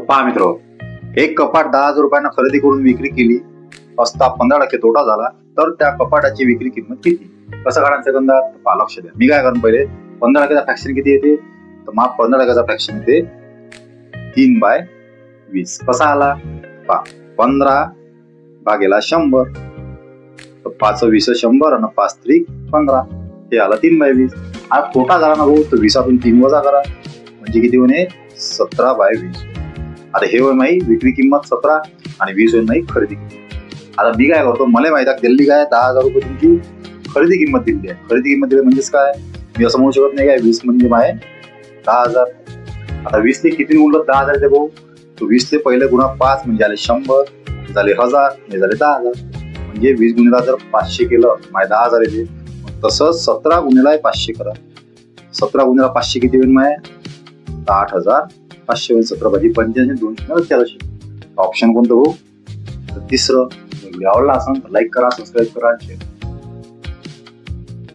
पहा मित्र, एक कपाट 10,000 रुपयांना खरेदी करून विक्री केली असता 15% तोटा झाला तर त्या कपाटाची विक्री किंमत किती? कसं काढायचं सेकंदात? पहा, लक्ष द्या. मी काय करून पहिले 15%चा फ्रॅक्शन किती येते? तर मग 15%चा फ्रॅक्शन येते 3/20. कसा आला? पहा, 15 भागेला 100, तर 5 20 100 आणि 5 3 15, हे आला 3/20. हा तोटा झाला ना भाऊ, तर 20तून 3 वजा करा म्हणजे किती होणे? 17/20. आता हे होय माही विक्री किंमत 17 आणि 20 होईल माही खरेदी किंमत. आता मी काय करतो, मला माहिती आहे दिल्ली काय 10,000 रुपये तुमची खरेदी किंमत दिली आहे. खरेदी किंमत दिली म्हणजेच काय, मी असं म्हणू शकत नाही काय 20 म्हणजे माय 10,000. आता 20 ने किती गुणलं? 10,000 येते भाऊ. तो 20 ने पहिले गुणा 5 म्हणजे आले 100, झाले 1000, हे झाले 10,000. म्हणजे 20 गुणिला जर 500 केलं माय 10,000 येते. तसं 17 गुणिला 500 करा. 17 गुणिला 500 किती होईल माय? 8,500 होईल. 17 भाजी 85 284. ऑप्शन कोणतं भाऊ? तिसरं. आवडला असेल तर लाईक करा, सबस्क्राईब करा, शेअर.